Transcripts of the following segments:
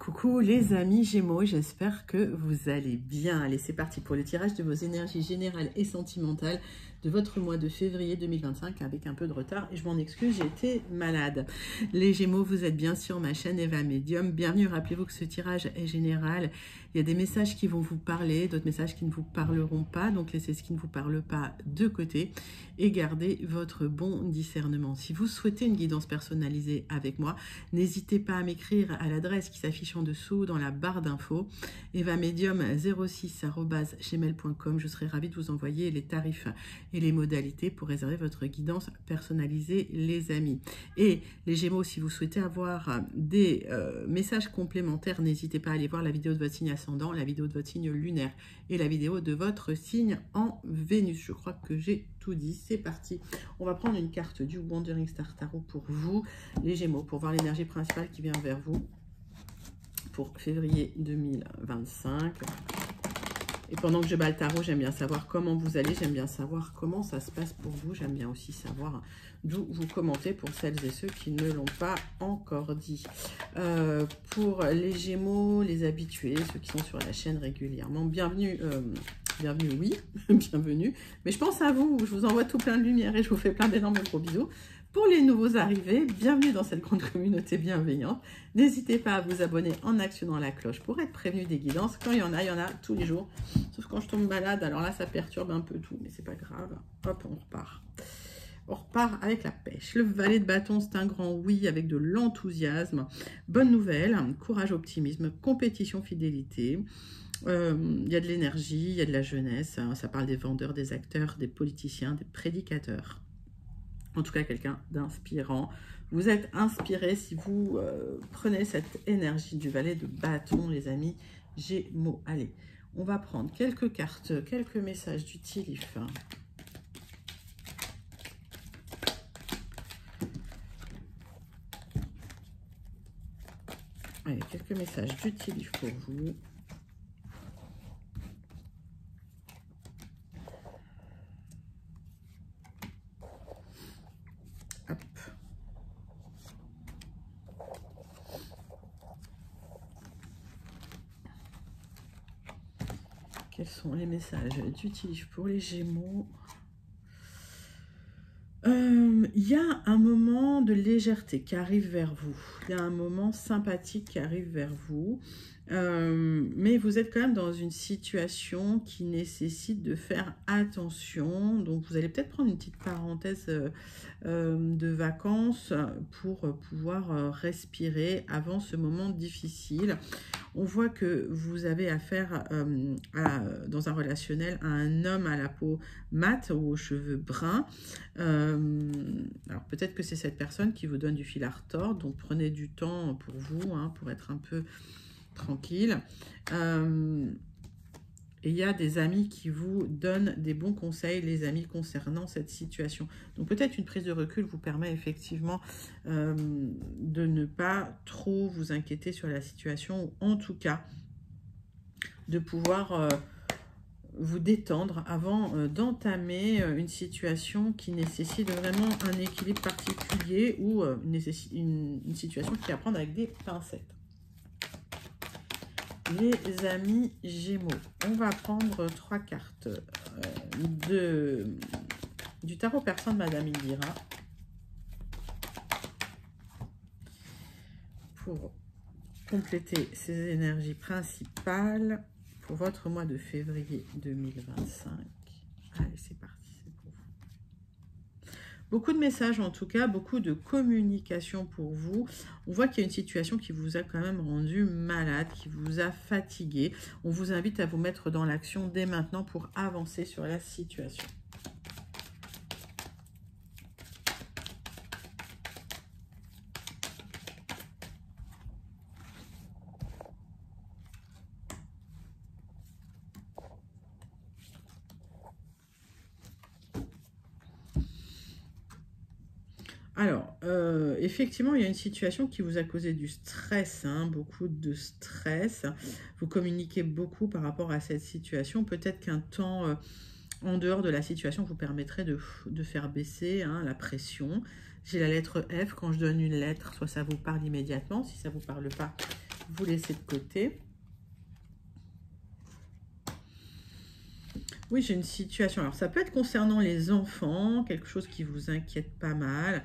Coucou les amis Gémeaux, j'espère que vous allez bien. Allez, c'est parti pour le tirage de vos énergies générales et sentimentales de votre mois de février 2025 avec un peu de retard et je m'en excuse, j'ai été malade. Les Gémeaux, vous êtes bien sur ma chaîne Eva Medium. Bienvenue, rappelez-vous que ce tirage est général. Il y a des messages qui vont vous parler, d'autres messages qui ne vous parleront pas. Donc laissez ce qui ne vous parle pas de côté et gardez votre bon discernement. Si vous souhaitez une guidance personnalisée avec moi, n'hésitez pas à m'écrire à l'adresse qui s'affiche en dessous dans la barre d'infos, evamedium06@gmail.com. Je serai ravie de vous envoyer les tarifs et les modalités pour réserver votre guidance personnalisée, les amis. Et les Gémeaux, si vous souhaitez avoir des messages complémentaires, n'hésitez pas à aller voir la vidéo de votre signe ascendant, la vidéo de votre signe lunaire et la vidéo de votre signe en Vénus. Je crois que j'ai tout dit. C'est parti. On va prendre une carte du Wandering Star Tarot pour vous, les Gémeaux, pour voir l'énergie principale qui vient vers vous pour février 2025. Et pendant que je bats le tarot, j'aime bien savoir comment vous allez, j'aime bien savoir comment ça se passe pour vous, j'aime bien aussi savoir d'où vous commentez pour celles et ceux qui ne l'ont pas encore dit. Pour les Gémeaux, les habitués, ceux qui sont sur la chaîne régulièrement, bienvenue, bienvenue, oui, bienvenue. Mais je pense à vous, je vous envoie tout plein de lumière et je vous fais plein d'énormes gros bisous. Pour les nouveaux arrivés, bienvenue dans cette grande communauté bienveillante. N'hésitez pas à vous abonner en actionnant la cloche pour être prévenu des guidances. Quand il y en a tous les jours. Sauf quand je tombe malade, alors là, ça perturbe un peu tout, mais c'est pas grave. Hop, on repart. On repart avec la pêche. Le valet de bâton, c'est un grand oui avec de l'enthousiasme. Bonne nouvelle, courage, optimisme, compétition, fidélité. Il y a de l'énergie, il y a de la jeunesse. Ça parle des vendeurs, des acteurs, des politiciens, des prédicateurs. En tout cas, quelqu'un d'inspirant. Vous êtes inspiré si vous prenez cette énergie du valet de bâton, les amis Gémeaux. Allez, on va prendre quelques cartes, quelques messages du Tilif. Allez, quelques messages du Tilif pour vous. Quels sont les messages du Tilif pour les Gémeaux? Il y a un moment de légèreté qui arrive vers vous. Il y a un moment sympathique qui arrive vers vous. Mais vous êtes quand même dans une situation qui nécessite de faire attention. Donc, vous allez peut-être prendre une petite parenthèse de vacances pour pouvoir respirer avant ce moment difficile. On voit que vous avez affaire dans un relationnel à un homme à la peau mate ou aux cheveux bruns. Alors peut-être que c'est cette personne qui vous donne du fil à retordre, donc prenez du temps pour vous, hein, pour être un peu tranquille. Et il y a des amis qui vous donnent des bons conseils, les amis, concernant cette situation. Donc peut-être une prise de recul vous permet effectivement de ne pas trop vous inquiéter sur la situation, ou en tout cas de pouvoir vous détendre avant d'entamer une situation qui nécessite vraiment un équilibre particulier ou une situation qui est à prendre avec des pincettes. Les amis Gémeaux, on va prendre 3 cartes du tarot persan de Madame Indira pour compléter ces énergies principales pour votre mois de février 2025. Allez, c'est parti. Beaucoup de messages en tout cas, beaucoup de communication pour vous. On voit qu'il y a une situation qui vous a quand même rendu malade, qui vous a fatigué. On vous invite à vous mettre dans l'action dès maintenant pour avancer sur la situation. Alors, effectivement, il y a une situation qui vous a causé du stress, hein, beaucoup de stress. Vous communiquez beaucoup par rapport à cette situation. Peut-être qu'un temps en dehors de la situation vous permettrait de faire baisser la pression. J'ai la lettre F. Quand je donne une lettre, soit ça vous parle immédiatement. Si ça ne vous parle pas, vous laisser de côté. Oui, j'ai une situation. Alors, ça peut être concernant les enfants, quelque chose qui vous inquiète pas mal.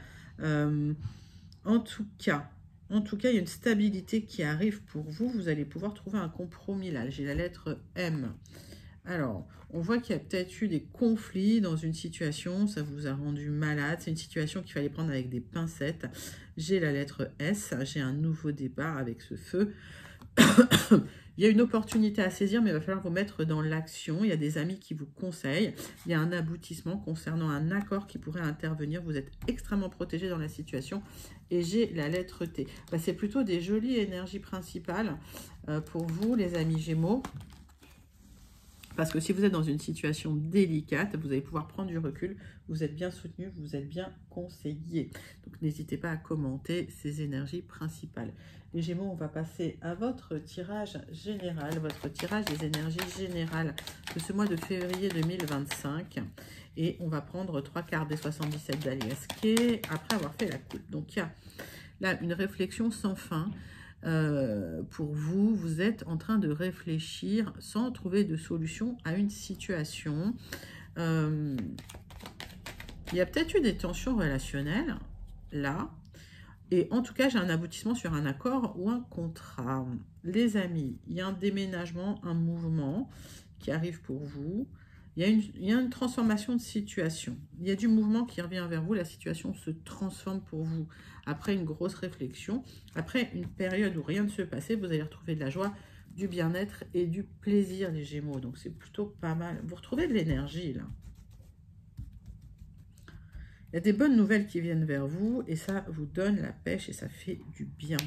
En tout cas, il y a une stabilité qui arrive pour vous. Vous allez pouvoir trouver un compromis là. J'ai la lettre M. Alors, on voit qu'il y a peut-être eu des conflits dans une situation. Ça vous a rendu malade. C'est une situation qu'il fallait prendre avec des pincettes. J'ai la lettre S. J'ai un nouveau départ avec ce feu. Il y a une opportunité à saisir, mais il va falloir vous mettre dans l'action. Il y a des amis qui vous conseillent. Il y a un aboutissement concernant un accord qui pourrait intervenir. Vous êtes extrêmement protégé dans la situation. Et j'ai la lettre T. Bah, c'est plutôt des jolies énergies principales pour vous, les amis Gémeaux. Parce que si vous êtes dans une situation délicate, vous allez pouvoir prendre du recul. Vous êtes bien soutenu, vous êtes bien conseillé. Donc, n'hésitez pas à commenter ces énergies principales. Les Gémeaux, on va passer à votre tirage général, votre tirage des énergies générales de ce mois de février 2025. Et on va prendre 3 cartes des 77 d'Aliasquet après avoir fait la coupe. Donc, il y a là une réflexion sans fin. Pour vous, vous êtes en train de réfléchir sans trouver de solution à une situation. Il y a peut-être eu des tensions relationnelles, là. Et en tout cas, j'ai un aboutissement sur un accord ou un contrat. Les amis, il y a un déménagement, un mouvement qui arrive pour vous. Il y a une transformation de situation. Il y a du mouvement qui revient vers vous. La situation se transforme pour vous après une grosse réflexion. Après une période où rien ne se passait, vous allez retrouver de la joie, du bien-être et du plaisir, les Gémeaux. Donc, c'est plutôt pas mal. Vous retrouvez de l'énergie, là. Il y a des bonnes nouvelles qui viennent vers vous et ça vous donne la pêche et ça fait du bien.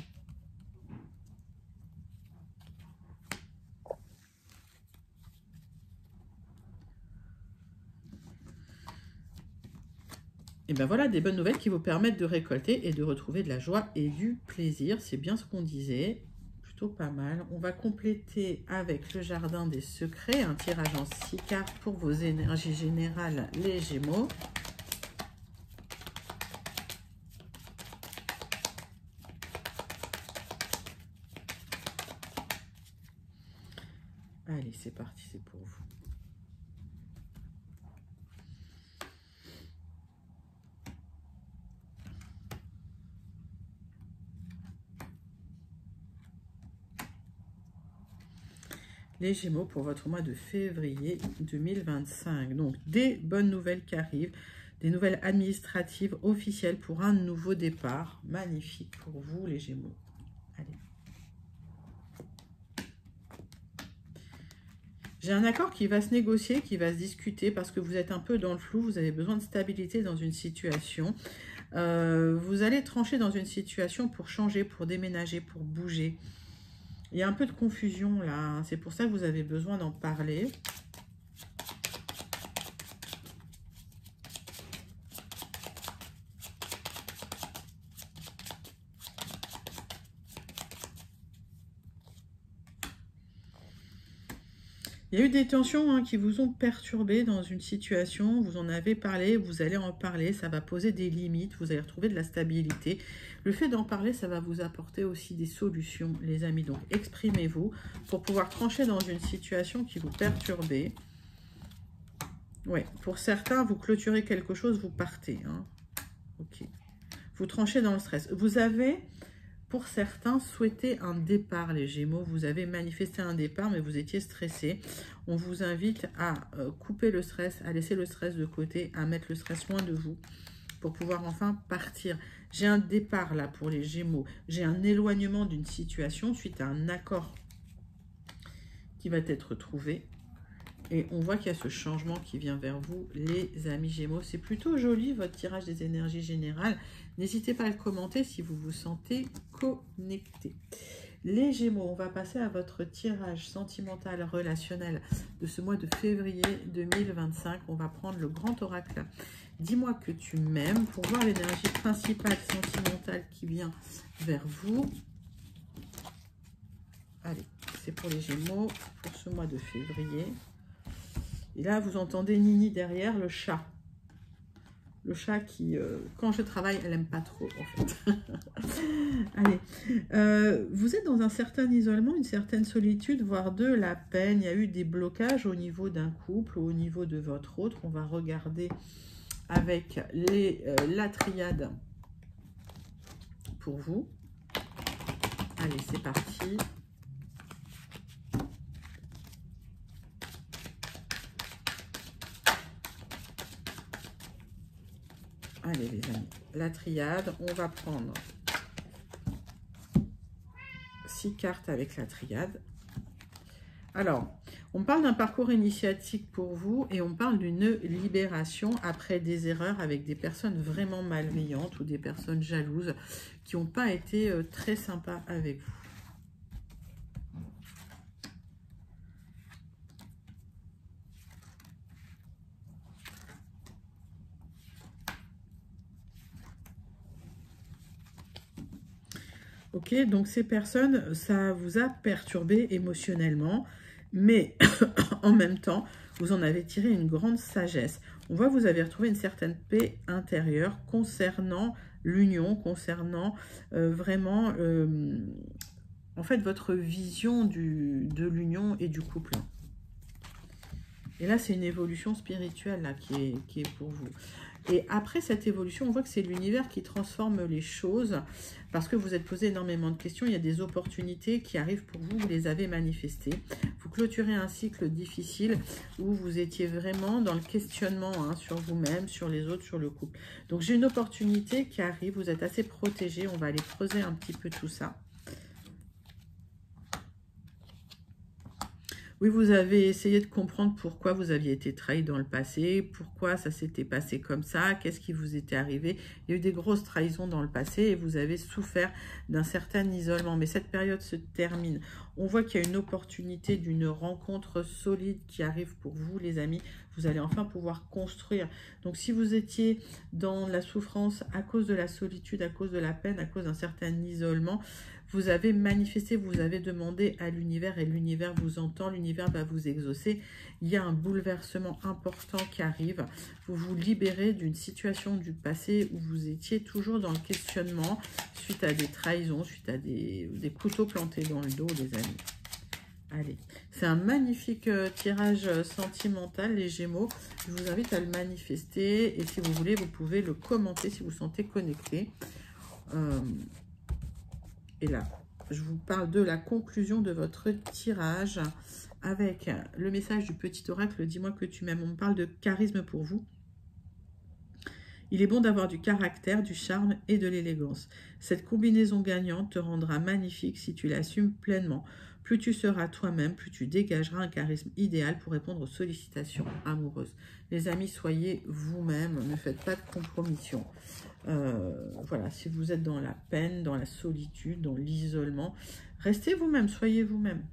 Et bien voilà, des bonnes nouvelles qui vous permettent de récolter et de retrouver de la joie et du plaisir. C'est bien ce qu'on disait, plutôt pas mal. On va compléter avec le jardin des secrets, un tirage en 6 cartes pour vos énergies générales, les Gémeaux. Allez, c'est parti, c'est pour vous. Les Gémeaux pour votre mois de février 2025. Donc, des bonnes nouvelles qui arrivent, des nouvelles administratives officielles pour un nouveau départ. Magnifique pour vous, les Gémeaux. Allez. J'ai un accord qui va se négocier, qui va se discuter parce que vous êtes un peu dans le flou, vous avez besoin de stabilité dans une situation. Vous allez trancher dans une situation pour changer, pour déménager, pour bouger. Il y a un peu de confusion là, hein. C'est pour ça que vous avez besoin d'en parler. Il y a eu des tensions hein, qui vous ont perturbé dans une situation, vous en avez parlé, vous allez en parler, ça va poser des limites, vous allez retrouver de la stabilité. Le fait d'en parler, ça va vous apporter aussi des solutions, les amis. Donc, exprimez-vous pour pouvoir trancher dans une situation qui vous perturbait. Oui, pour certains, vous clôturez quelque chose, vous partez. Hein. Ok. Vous tranchez dans le stress. Vous avez... Pour certains, souhaitez un départ, les Gémeaux. Vous avez manifesté un départ, mais vous étiez stressé. On vous invite à couper le stress, à laisser le stress de côté, à mettre le stress loin de vous pour pouvoir enfin partir. J'ai un départ là pour les Gémeaux. J'ai un éloignement d'une situation suite à un accord qui va être trouvé. Et on voit qu'il y a ce changement qui vient vers vous, les amis Gémeaux. C'est plutôt joli, votre tirage des énergies générales. N'hésitez pas à le commenter si vous vous sentez connecté. Les Gémeaux, on va passer à votre tirage sentimental relationnel de ce mois de février 2025. On va prendre le grand oracle. Dis-moi que tu m'aimes pour voir l'énergie principale sentimentale qui vient vers vous. Allez, c'est pour les Gémeaux pour ce mois de février. Et là, vous entendez Nini derrière, le chat. le chat qui, quand je travaille, elle n'aime pas trop, en fait. Allez, vous êtes dans un certain isolement, une certaine solitude, voire de la peine. Il y a eu des blocages au niveau d'un couple, au niveau de votre autre. On va regarder avec la triade pour vous. Allez, c'est parti. Allez les amis, la triade, on va prendre 6 cartes avec la triade. Alors, on parle d'un parcours initiatique pour vous et on parle d'une libération après des erreurs avec des personnes vraiment malveillantes ou des personnes jalouses qui n'ont pas été très sympas avec vous. Ok, donc ces personnes, ça vous a perturbé émotionnellement, mais en même temps, vous en avez tiré une grande sagesse. On voit que vous avez retrouvé une certaine paix intérieure concernant l'union, concernant vraiment, en fait, votre vision de l'union et du couple. Et là, c'est une évolution spirituelle là, qui est pour vous. Et après cette évolution, on voit que c'est l'univers qui transforme les choses parce que vous êtes posé énormément de questions. Il y a des opportunités qui arrivent pour vous, vous les avez manifestées. Vous clôturez un cycle difficile où vous étiez vraiment dans le questionnement hein, sur vous-même, sur les autres, sur le couple. Donc, j'ai une opportunité qui arrive. Vous êtes assez protégé. On va aller creuser un petit peu tout ça. Oui, vous avez essayé de comprendre pourquoi vous aviez été trahi dans le passé, pourquoi ça s'était passé comme ça, qu'est-ce qui vous était arrivé. Il y a eu des grosses trahisons dans le passé et vous avez souffert d'un certain isolement. Mais cette période se termine. On voit qu'il y a une opportunité d'une rencontre solide qui arrive pour vous, les amis. Vous allez enfin pouvoir construire. Donc, si vous étiez dans la souffrance à cause de la solitude, à cause de la peine, à cause d'un certain isolement, vous avez manifesté, vous avez demandé à l'univers et l'univers vous entend, l'univers va vous exaucer. Il y a un bouleversement important qui arrive. Vous vous libérez d'une situation du passé où vous étiez toujours dans le questionnement suite à des trahisons, suite à des couteaux plantés dans le dos, les amis. Allez, c'est un magnifique tirage sentimental, les Gémeaux. Je vous invite à le manifester et si vous voulez, vous pouvez le commenter si vous sentez connecté. Et là, je vous parle de la conclusion de votre tirage avec le message du petit oracle. Dis-moi que tu m'aimes. On me parle de charisme pour vous. Il est bon d'avoir du caractère, du charme et de l'élégance. Cette combinaison gagnante te rendra magnifique si tu l'assumes pleinement. Plus tu seras toi-même, plus tu dégageras un charisme idéal pour répondre aux sollicitations amoureuses. Les amis, soyez vous-même, ne faites pas de compromission. Voilà, si vous êtes dans la peine, dans la solitude, dans l'isolement, restez vous-même, soyez vous-même,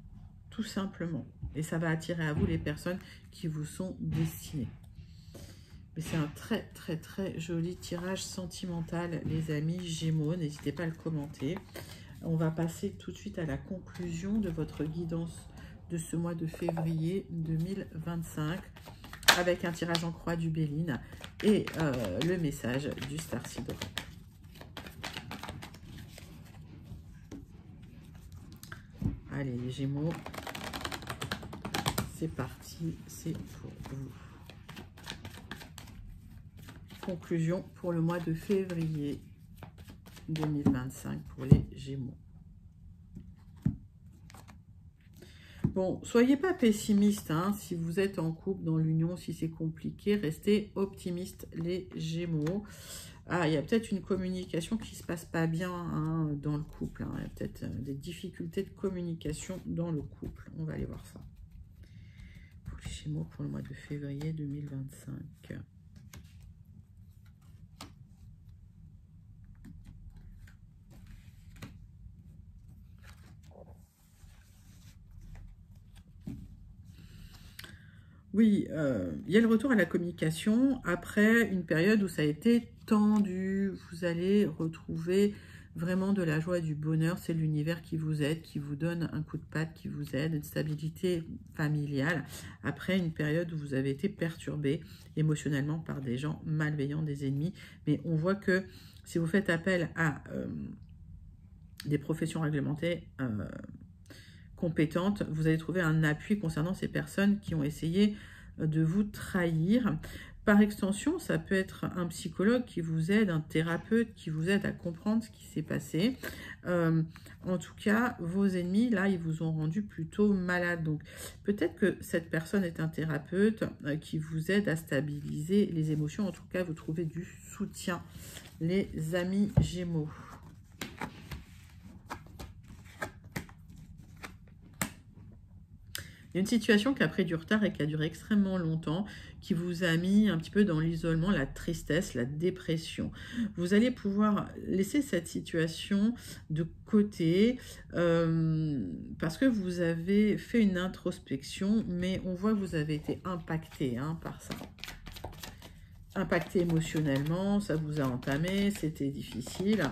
tout simplement. Et ça va attirer à vous les personnes qui vous sont destinées. Mais c'est un très, très, très joli tirage sentimental, les amis Gémeaux. N'hésitez pas à le commenter. On va passer tout de suite à la conclusion de votre guidance de ce mois de février 2025 avec un tirage en croix du Béline et le message du Starseed Oracle. Allez les Gémeaux, c'est parti, c'est pour vous. Conclusion pour le mois de février 2025 pour les Gémeaux. Bon, soyez pas pessimiste, hein, si vous êtes en couple, dans l'union, si c'est compliqué, restez optimiste les Gémeaux. Ah, il y a peut-être une communication qui se passe pas bien hein, dans le couple. Hein. Il y a peut-être des difficultés de communication dans le couple. On va aller voir ça. Pour les Gémeaux pour le mois de février 2025. Oui, il y a le retour à la communication après une période où ça a été tendu. Vous allez retrouver vraiment de la joie et du bonheur. C'est l'univers qui vous aide, qui vous donne un coup de patte, qui vous aide, une stabilité familiale, après une période où vous avez été perturbé émotionnellement par des gens malveillants, des ennemis. Mais on voit que si vous faites appel à des professions réglementées compétentes, vous allez trouver un appui concernant ces personnes qui ont essayé de vous trahir. Par extension, ça peut être un psychologue qui vous aide, un thérapeute qui vous aide à comprendre ce qui s'est passé. En tout cas, vos ennemis, là, ils vous ont rendu plutôt malade. Donc, peut-être que cette personne est un thérapeute qui vous aide à stabiliser les émotions. En tout cas, vous trouvez du soutien, les amis Gémeaux. Une situation qui a pris du retard et qui a duré extrêmement longtemps, qui vous a mis un petit peu dans l'isolement, la tristesse, la dépression. Vous allez pouvoir laisser cette situation de côté parce que vous avez fait une introspection, mais on voit que vous avez été impacté par ça. Impacté émotionnellement, ça vous a entamé, c'était difficile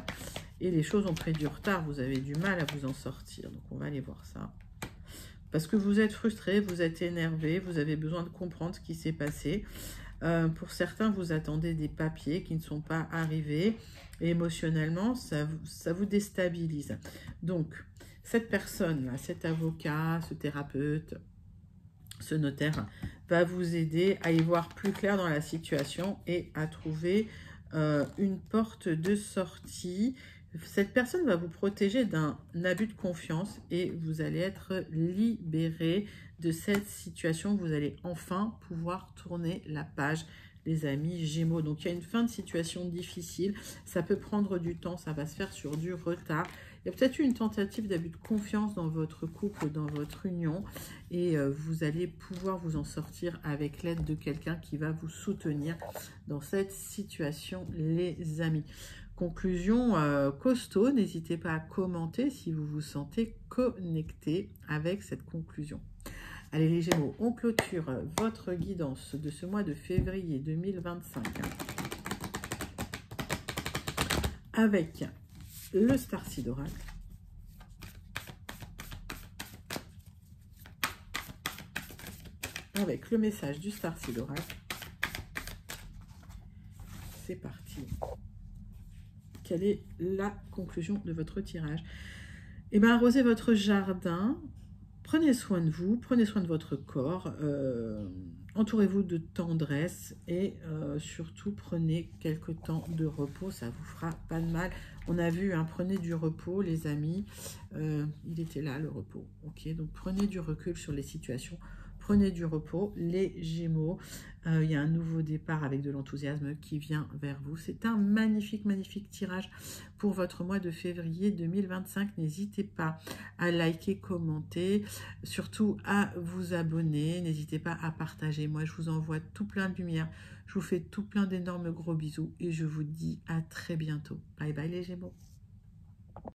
et les choses ont pris du retard, vous avez du mal à vous en sortir. Donc on va aller voir ça. Parce que vous êtes frustré, vous êtes énervé, vous avez besoin de comprendre ce qui s'est passé. Pour certains, vous attendez des papiers qui ne sont pas arrivés. Et émotionnellement, ça vous déstabilise. Donc, cette personne-là, cet avocat, ce thérapeute, ce notaire, va vous aider à y voir plus clair dans la situation et à trouver une porte de sortie. Cette personne va vous protéger d'un abus de confiance et vous allez être libéré de cette situation. Vous allez enfin pouvoir tourner la page, les amis Gémeaux. Donc, il y a une fin de situation difficile. Ça peut prendre du temps, ça va se faire sur du retard. Il y a peut-être eu une tentative d'abus de confiance dans votre couple, dans votre union. Et vous allez pouvoir vous en sortir avec l'aide de quelqu'un qui va vous soutenir dans cette situation, les amis. Conclusion costaud, n'hésitez pas à commenter si vous vous sentez connecté avec cette conclusion. Allez les Gémeaux, on clôture votre guidance de ce mois de février 2025 avec le Starseed Oracle. Avec le message du Starseed Oracle. C'est parti. Quelle est la conclusion de votre tirage? Eh bien, arrosez votre jardin, prenez soin de vous, prenez soin de votre corps, entourez-vous de tendresse et surtout prenez quelques temps de repos, ça vous fera pas de mal. On a vu, prenez du repos les amis, il était là le repos, ok, donc prenez du recul sur les situations. Prenez du repos, les Gémeaux. Il y a un nouveau départ avec de l'enthousiasme qui vient vers vous. C'est un magnifique, magnifique tirage pour votre mois de février 2025. N'hésitez pas à liker, commenter, surtout à vous abonner. N'hésitez pas à partager. Moi, je vous envoie tout plein de lumière. Je vous fais tout plein d'énormes gros bisous et je vous dis à très bientôt. Bye bye les Gémeaux.